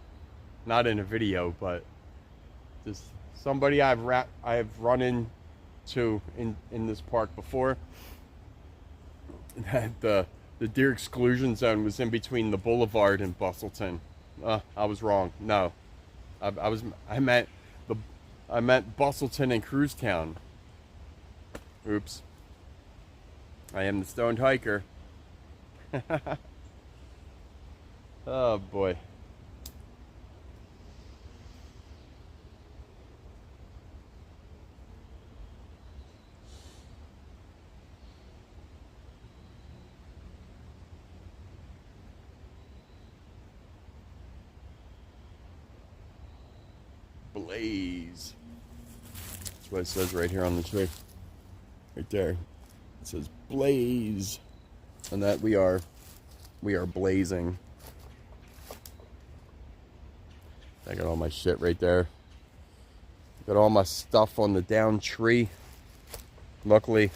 not in a video, but just somebody I've run into in this park before, that the deer exclusion zone was in between the boulevard and Bustleton. I was wrong. No, I meant Bustleton and Cruztown. Oops. I am the stoned hiker. Oh boy. Blaze. That's what it says right here on the tree. Right there. It says blaze. And that we are blazing. I got all my shit right there. Got all my stuff on the down tree. Luckily,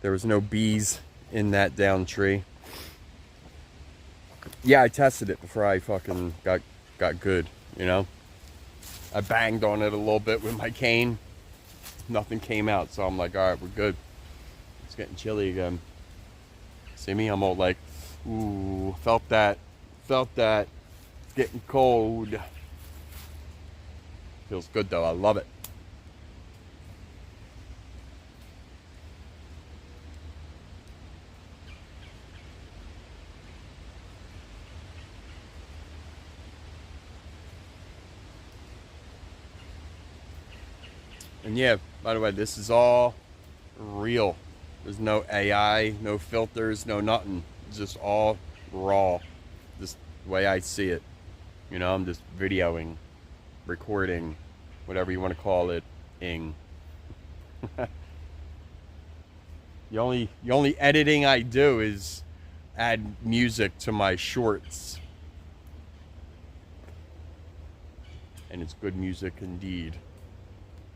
there was no bees in that down tree. Yeah, I tested it before I fucking got good, you know? I banged on it a little bit with my cane. Nothing came out, so I'm like, all right, we're good. It's getting chilly again. See me? I'm all like, ooh, felt that. It's getting cold. Feels good though, I love it. And yeah, by the way, this is all real. There's no AI, no filters, no nothing. It's just all raw. Just the way I see it. You know, I'm just videoing, recording, whatever you want to call it, ing. The only editing I do is add music to my shorts. And it's good music indeed.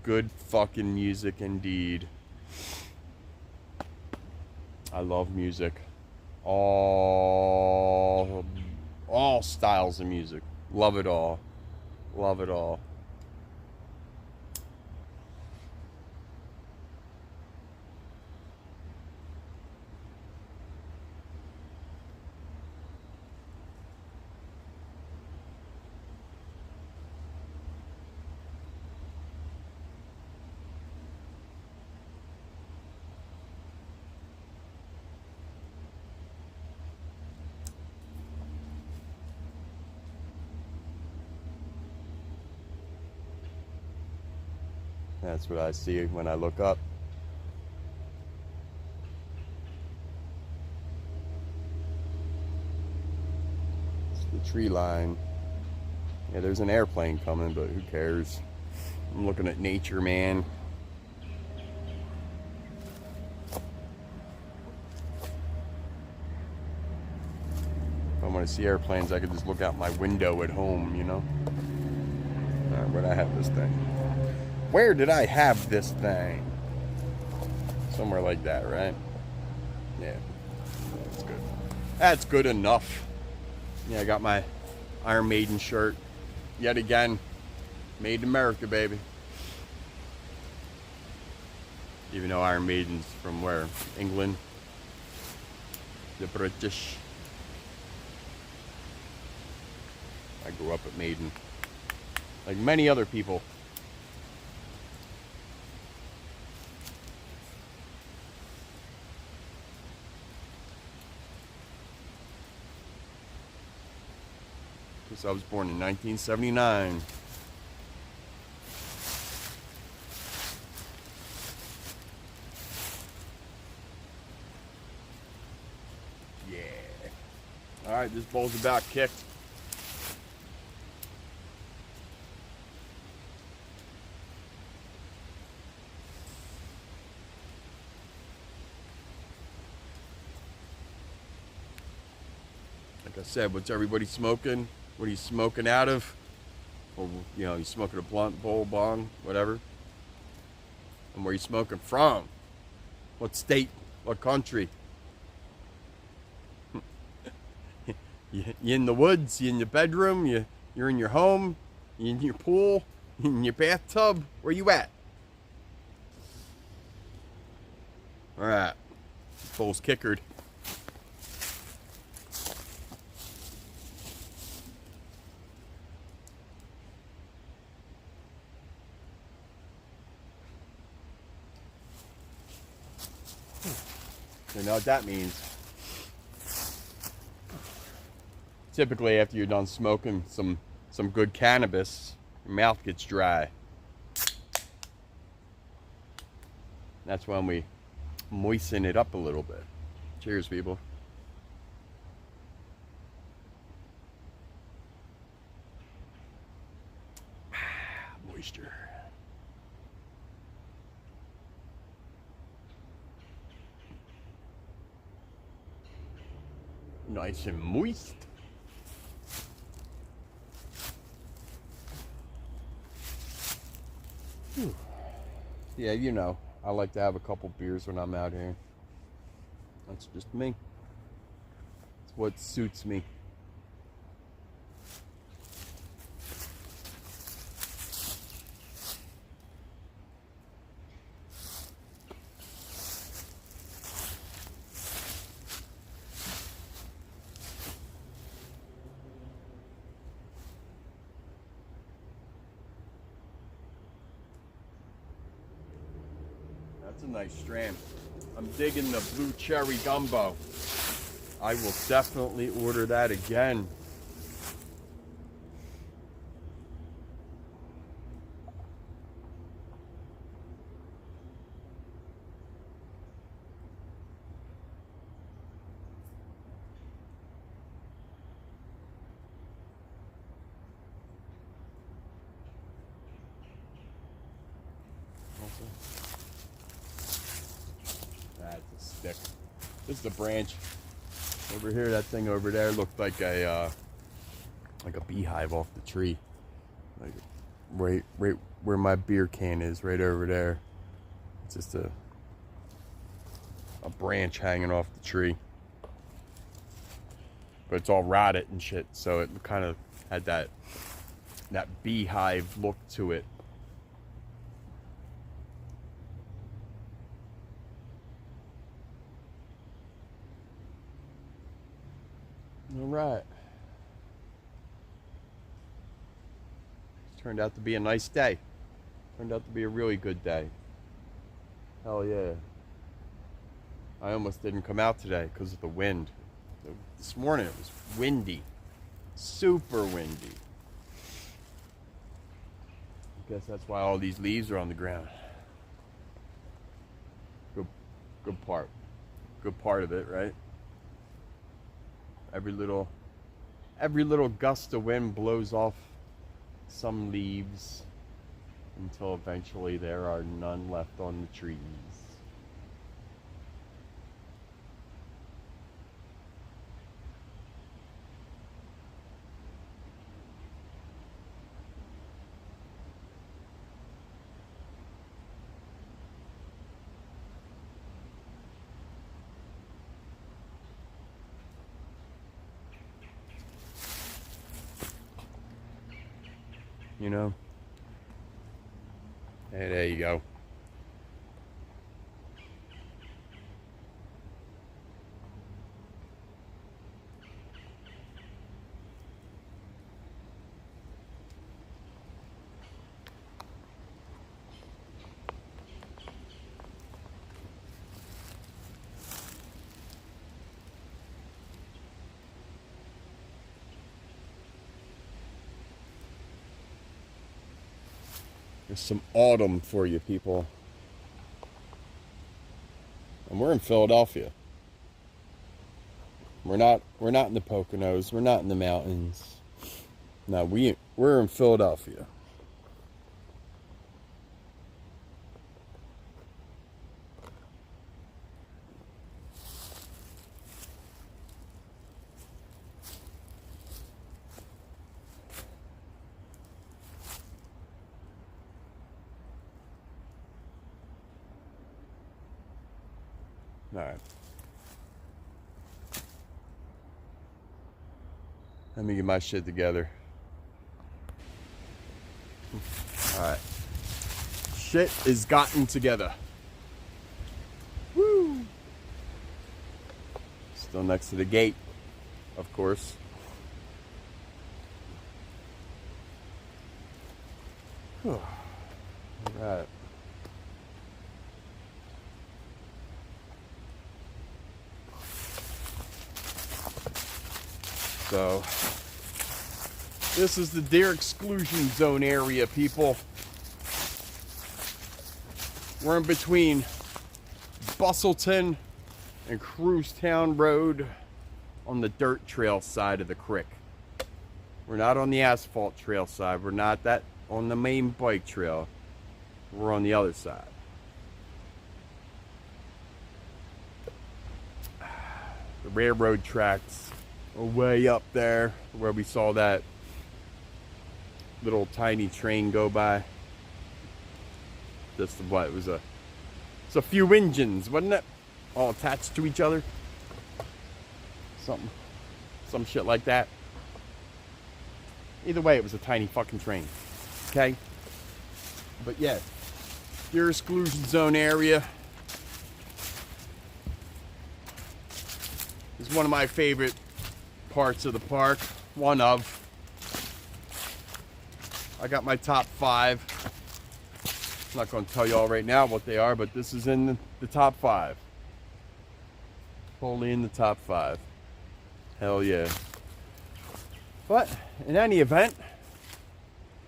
Good fucking music indeed. I love music. All styles of music. Love it all. Love it all. That's what I see when I look up. It's the tree line. Yeah, there's an airplane coming, but who cares? I'm looking at nature, man. If I want to see airplanes, I could just look out my window at home, you know? Alright, where'd I have this thing? Where did I have this thing? Somewhere like that, right? Yeah, that's good. That's good enough. Yeah, I got my Iron Maiden shirt. Yet again, made in America, baby. Even though Iron Maiden's from where? England. The British. I grew up at Maiden, like many other people. Because I was born in 1979. Yeah. All right, this bowl's about kicked. Like I said, what's everybody smoking? What are you smoking out of? Or, you know, you smoking a blunt, bowl, bong, whatever. And where you smoking from? What state? What country? You in the woods? You in your bedroom? You're in your home? You in your pool? You in your bathtub? Where you at? All right. Bowl's kickered. You know what that means. Typically, after you're done smoking some good cannabis, your mouth gets dry. That's when we moisten it up a little bit. Cheers, people. Moisture. Nice and moist. Whew. Yeah, you know, I like to have a couple beers when I'm out here. That's just me. It's what suits me. That's a nice strand. I'm digging the blue cherry gumbo. I will definitely order that again. That's a stick. This is a branch. Over here, that thing over there looked like a beehive off the tree. Like right where my beer can is, right over there. It's just a branch hanging off the tree. But it's all rotted and shit, so it kind of had that beehive look to it. All right. Turned out to be a nice day. Turned out to be a really good day. Hell yeah. I almost didn't come out today because of the wind. This morning it was windy. Super windy. I guess that's why all these leaves are on the ground. Good part. Good part of it, right? Every little gust of wind blows off some leaves until eventually there are none left on the trees. You know? Hey, there you go. There's some autumn for you people. And we're in Philadelphia. We're not in the Poconos. We're not in the mountains. No, we're in Philadelphia. All right. Let me get my shit together. All right. Shit is gotten together. Woo! Still next to the gate, of course. All right. So, this is the deer exclusion zone area, people. We're in between Bustleton and Crewstown Road on the dirt trail side of the creek. We're not on the asphalt trail side. We're not that on the main bike trail. We're on the other side. The railroad tracks are way up there where we saw that little tiny train go by. Just what, it's a few engines, wasn't it? All attached to each other. Some shit like that. Either way, it was a tiny fucking train. Okay? But yeah, deer exclusion zone area is one of my favorite parts of the park. One of. I got my top 5. I'm not going to tell you all right now what they are, but this is in the top 5. Totally in the top 5. Hell yeah. But in any event,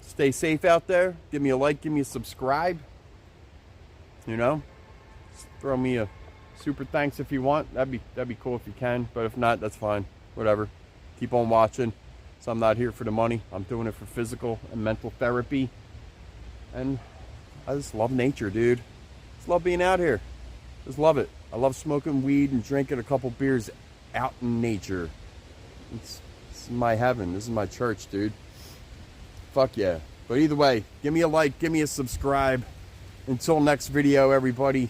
stay safe out there. Give me a like, give me a subscribe. You know, just throw me a super thanks if you want. That'd be cool if you can. But if not, that's fine. Whatever. Keep on watching. So I'm not here for the money. I'm doing it for physical and mental therapy. And I just love nature, dude. Just love being out here. Just love it. I love smoking weed and drinking a couple beers out in nature. This is my heaven. This is my church, dude. Fuck yeah. But either way, give me a like, give me a subscribe. Until next video, everybody,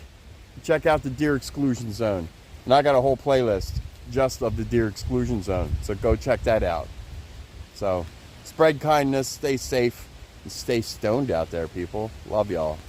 check out the deer exclusion zone. And I got a whole playlist just of the deer exclusion zone. So go check that out. So spread kindness, stay safe, and stay stoned out there, people. Love y'all.